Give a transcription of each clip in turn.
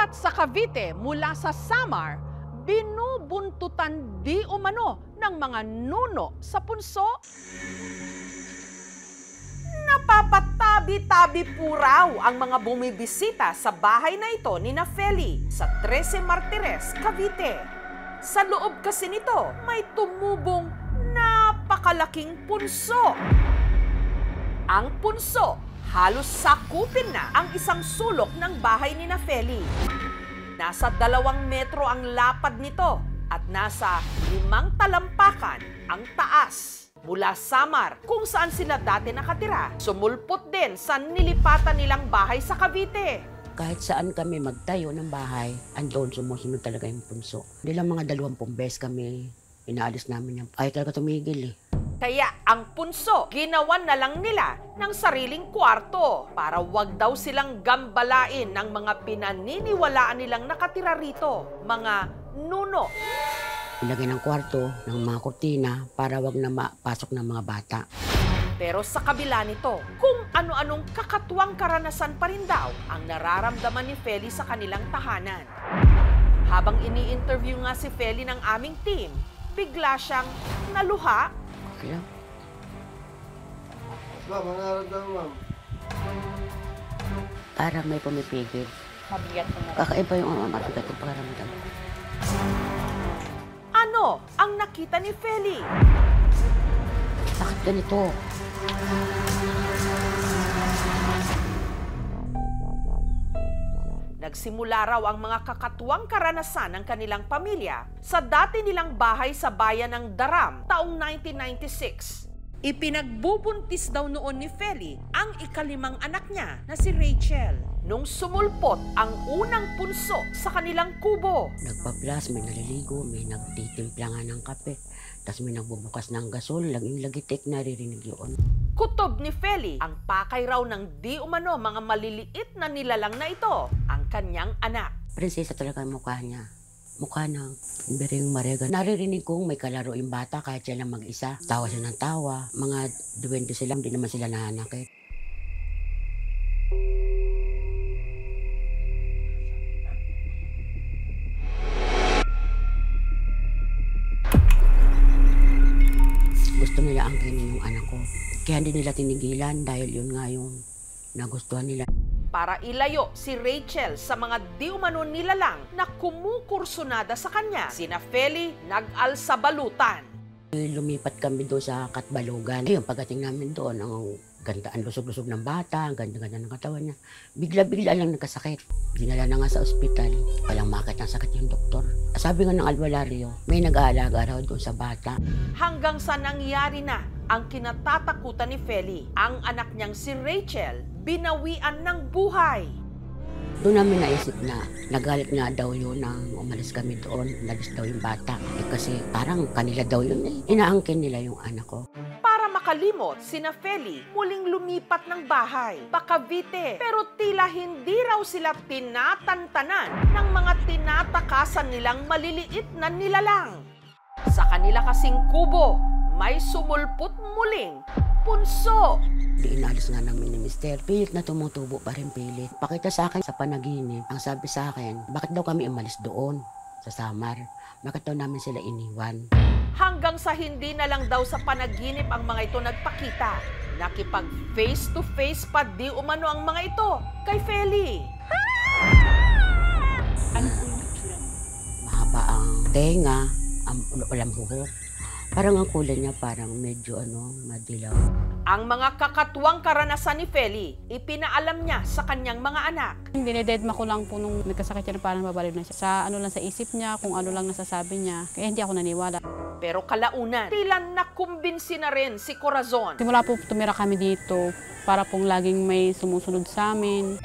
Lumipat sa Cavite mula sa Samar, binubuntutan di umano ng mga nuno sa punso. Napapatabi-tabi po raw ang mga bumibisita sa bahay na ito ni Feli sa 13 Martires, Cavite. Sa loob kasi nito, may tumubong napakalaking punso. Ang punso, halos sakupin na ang isang sulok ng bahay ni Feli. Nasa 2 metro ang lapad nito at nasa 5 talampakan ang taas. Mula Samar, kung saan sila dati nakatira, sumulpot din sa nilipatan nilang bahay sa Cavite. Kahit saan kami magtayo ng bahay, andon sumusunod talaga yung punso. Hindi lang mga 20 beses kami inaalis namin yung ay talaga tumigil eh. Kaya ang punso, ginawan na lang nila ng sariling kwarto para wag daw silang gambalain ng mga pinaniniwalaan nilang nakatira rito, mga nuno. Ilagay ng kwarto ng mga kurtina para wag na mapasok ng mga bata. Pero sa kabila nito, kung ano-anong kakatuwang karanasan pa rin daw ang nararamdaman ni Feli sa kanilang tahanan. Habang ini-interview nga si Feli ng aming team, bigla siyang naluha. Okay lang. Ma'am, ang nararamdaman, ma'am? Parang may pumipigil. Mabigat na. Kakaiba yung mabigat yung pakaramdam. Ano ang nakita ni Feli? Bakit ganito? Nagsimula raw ang mga kakatuwang karanasan ng kanilang pamilya sa dati nilang bahay sa bayan ng Daram taong 1996. Ipinagbubuntis daw noon ni Feli ang ika-5 anak niya na si Rachel nung sumulpot ang unang punso sa kanilang kubo. Nagpa-plus, may naliligo, may nagtitimpla nga ng kape, tapos may nagbubukas ng gasol, yung lagitik, naririnig yun. Kutob ni Feli ang pakay raw ng di umano mga maliliit na nilalang na ito, ang kanyang anak. Prinsesa talaga ang mukha niya. Mukha ng Biring Marega. Naririnig kong may kalaro yung bata kahit siya lang mag-isa. Tawa siya ng tawa. Mga 20 sila, hindi naman sila nananakit. Gusto nila angkinin yung anak ko. Kaya hindi nila tinigilan dahil yun nga yung nagustuhan nila. Para ilayo si Rachel sa mga di umano nilalang na kumukursunada sa kanya, sina Feli nag-alsa balutan. Lumipat kami doon sa Katbalogan. Yung pagdating namin doon, ang ganda, ang lusog-lusog ng bata, ang ganda-ganda ng katawan niya. Bigla-bigla lang nagkasakit. Dinala na nga sa ospital. Walang makit ng sakit yung doktor. Sabi nga ng albularyo, may nag-aalaga raw doon sa bata. Hanggang sa nangyari na ang kinatatakutan ni Feli, ang anak niyang si Rachel, binawian ng buhay. Doon namin naisip na nagalit nga daw yun nang umalis kami doon. Nalis daw yung bata. Kasi parang kanila daw yun eh. Inaangkin nila yung anak ko. Para makalimot, sina Feli muling lumipat ng bahay, pa Cavite. Pero tila hindi raw sila tinatantanan ng mga tinatakasan nilang maliliit na nilalang. Sa kanila kasing kubo, may sumulpot muling punso. Di inalis nga namin ni Mister. Pilit na tumutubo pa rin pilit. Pakita sa akin sa panaginip. Ang sabi sa akin, bakit daw kami umalis doon sa Samar? Bakit daw namin sila iniwan? Hanggang sa hindi na lang daw sa panaginip ang mga ito nagpakita. Nakipag face-to-face pa di umano ang mga ito kay Feli. Ano po yung itsura? Mahaba ang tenga, walang buhok. Parang ang kulay niya parang medyo madilaw. Ang mga kakatuwang karanasan ni Feli, ipinaalam niya sa kanyang mga anak. Dinededma ko lang po nung nagkasakit siya na parang mabaliw na siya. Sa ano lang sa isip niya, kung ano lang nasasabi niya. Kaya hindi ako naniwala. Pero kalaunan, tila nakumbinsi na rin si Corazon. Simula po tumira kami dito para pong laging may sumusunod sa amin.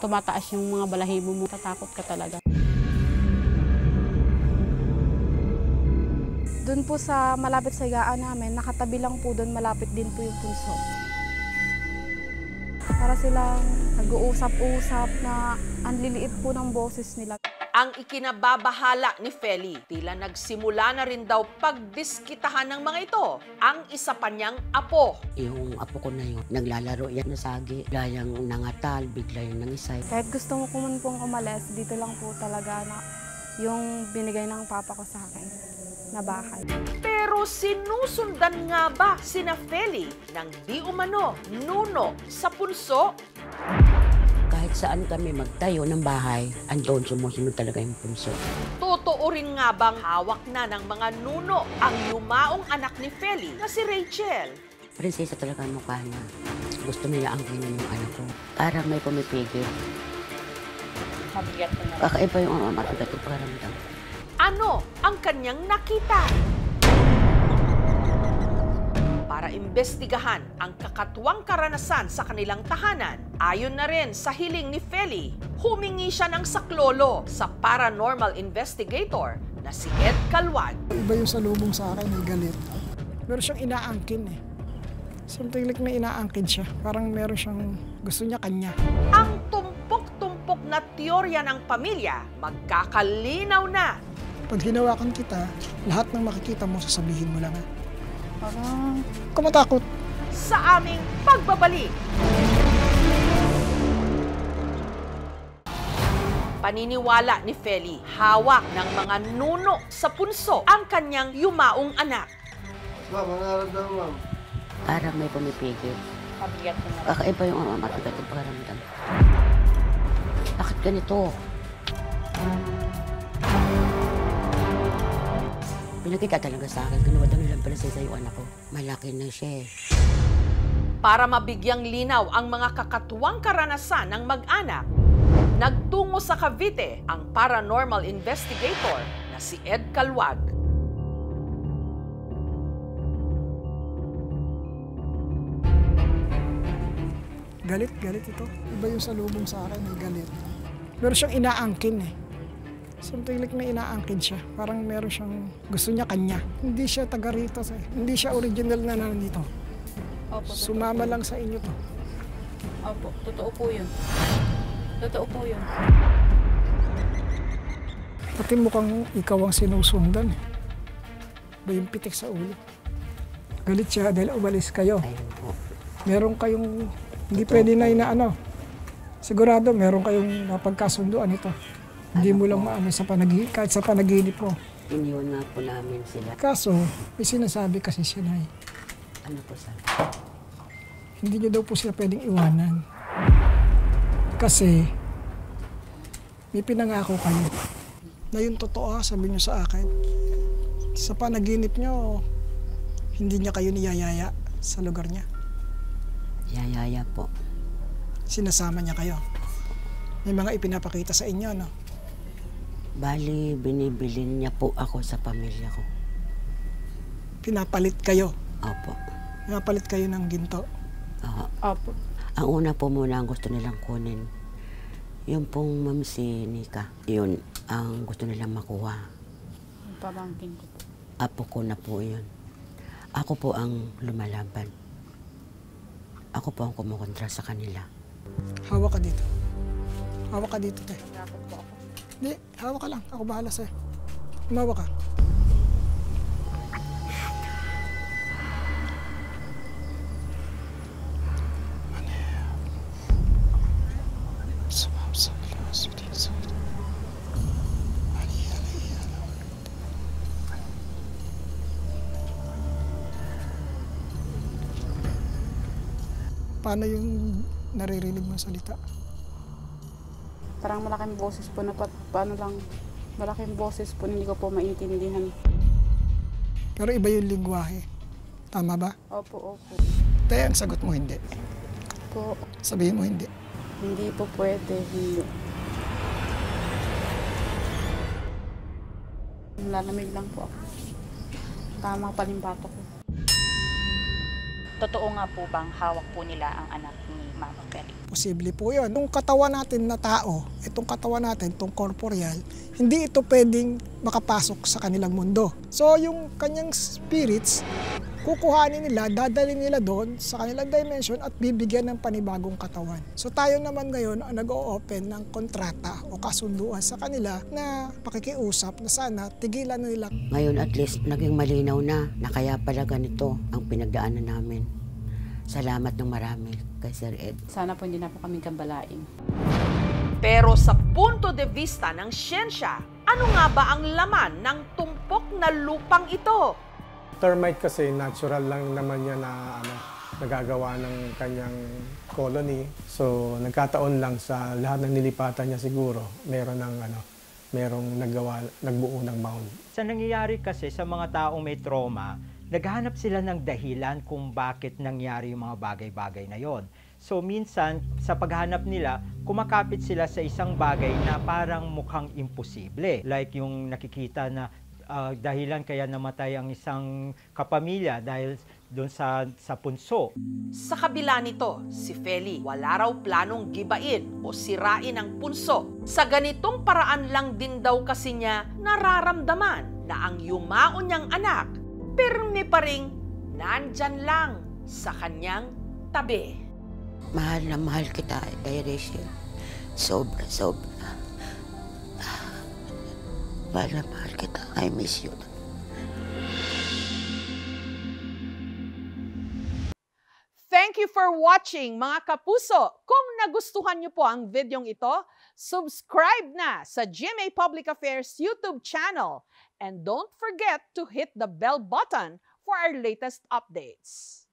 Tumataas yung mga balahibo mo, tatakot ka talaga. Doon po sa malapit sa higaan namin, nakatabi lang po doon, malapit din po yung punso. Para silang nag-uusap-usap na ang liliit po ng boses nila. ang ikinababahala ni Feli. Tila nagsimula na rin daw pagdiskitahan ng mga ito ang isa pa niyang apo. Yung apo ko na yun, naglalaro yan na sagi. Bigla yung nangatal, bigla yung nangisay. Kahit gusto mo kuman pong umalis, dito lang po talaga na yung binigay ng papa ko sa akin na bahay. Pero sinusundan nga ba sina Feli ng di umano nuno sa punso? Kahit saan kami magtayo ng bahay, andon sumusunod talaga yung punso. Totoo rin nga bang hawak na ng mga nuno ang yumaong anak ni Feli na si Rachel? Prinsesa talaga ang mukha niya. Gusto nila ang ganyan yung anak ko. Parang may pumipigil. Mabigat na. Kakaiba yung matigat yung pakiramdam. Ano ang kanyang nakita? Para imbestigahan ang kakatuwang karanasan sa kanilang tahanan, ayon na rin sa hiling ni Feli, humingi siya ng saklolo sa paranormal investigator na si Ed Calwad. Iba yung salubong sa akin, may galit. Meron siyang inaangkin eh. Something like may inaangkin siya. Parang meron siyang gusto niya kanya. Ang tumpok-tumpok na teorya ng pamilya, magkakalinaw na. Pag hinawakan kita, lahat ng makikita mo, sasabihin mo lang. Parang Kumatakot. Sa aming pagbabalik. Paniniwala ni Feli, hawak ng mga nuno sa punso ang kanyang yumaong anak. Ma'am, ang nararamdaman, ma'am? Parang may pumipigil. mabigat na. Kakaiba yung matigat yung pakiramdam. Bakit ganito? Pinakita talaga sa akin, ginawa daw nilang prinsesa yung anak ko. Malaki na siya eh. Para mabigyang linaw ang mga kakatuwang karanasan ng mag-anak, nagtungo sa Cavite ang paranormal investigator na si Ed Calwag. Galit ito. Iba yung salubong sa akin, may galit. Meron siyang inaangkin eh. Something like may inaangkin siya. Parang meron siyang gusto niya kanya. Hindi siya taga rito. Hindi siya original na nandito. Opo, Sumama lang sa inyo to. Opo, totoo po yun. Totoo po yun. Pati mukhang ikaw ang sinusundan eh. Ba yung pitik sa ulo. Galit siya dahil umalis kayo. Ayun po. Meron kayong hindi pwede na inaano. Sigurado meron kayong napagkasunduan ito. Hindi mo lang maano sa kahit sa panaginip mo. Iniwan nga po namin sila. Kaso, may sinasabi kasi siya na Ano po sabi? hindi niyo daw po sila pwedeng iwanan. Kasi, may pinangako kayo. Na yung totoo, sabi niyo sa akin. Sa panaginip niyo, hindi niya kayo niyayaya sa lugar niya. Yayaya po. Sinasama niya kayo. May mga ipinapakita sa inyo, no? Bali, binibilin niya po ako sa pamilya ko. Pinapalit kayo. Opo. Pinapalit kayo ng ginto. Oo. Opo. Ang una po muna ang gusto nilang kunin, yung pong ma'am si Nika, yun ang gusto nilang makuha. Pabangkin ko po. Apo ko na po yun. Ako po ang lumalaban. Ako po ang kumukontra sa kanila. Hawak ka dito. Hawak ka dito, te. Nakakot po ako. Hindi, hawak ka lang. Ako bahala sa'yo. Humawak ka. Paano yung naririnig mong salita? Parang malaking boses po na paano lang, malaking boses po hindi ko po maintindihan. Pero iba yung lingwahe. Tama ba? Opo, opo. Te, ang sagot mo hindi. Po, Sabihin mo hindi. hindi po pwede, hindi. Lalamig lang po ako. Tama palimbato ko. Totoo nga po bang hawak po nila ang anak ni Mama Feli? Posible po yun. Itong katawan natin na tao, itong katawan natin, itong corporeal, hindi ito pwedeng makapasok sa kanilang mundo. So yung kanyang spirits, kukuhanin nila, dadalhin nila doon sa kanilang dimension at bibigyan ng panibagong katawan. So tayo naman ngayon ang nag-o-open ng kontrata o kasunduan sa kanila na pakikiusap na sana tigilan na nila. Ngayon at least naging malinaw na kaya pala ganito ang pinagdaanan namin. Salamat ng marami kay Sir Ed. Sana po hindi na po kami gambalain. Pero sa punto de vista ng siyensya, ano nga ba ang laman ng tumpok na lupang ito? Termite kasi natural lang naman niya na nagagawa ng kanyang colony. So nagkataon lang sa lahat ng nilipatan niya siguro, merong nagbuo ng mound. Sa nangyayari kasi sa mga taong may trauma, naghahanap sila ng dahilan kung bakit nangyari yung mga bagay-bagay na yon. So minsan, sa paghanap nila, kumakapit sila sa isang bagay na parang mukhang imposible. Like yung nakikita na dahilan kaya namatay ang isang kapamilya dahil doon sa punso. Sa kabila nito, si Feli wala raw planong gibain o sirain ang punso. Sa ganitong paraan lang din daw kasi niya nararamdaman na ang yumaon niyang anak, pirmi pa ring nandyan lang sa kanyang tabi. Mahal na mahal kita, Rachel. Sobra, sobra. Mahal na mahal kita. I miss you. Thank you for watching, mga kapuso. Kung nagustuhan niyo po ang videong ito, subscribe na sa GMA Public Affairs YouTube channel. And don't forget to hit the bell button for our latest updates.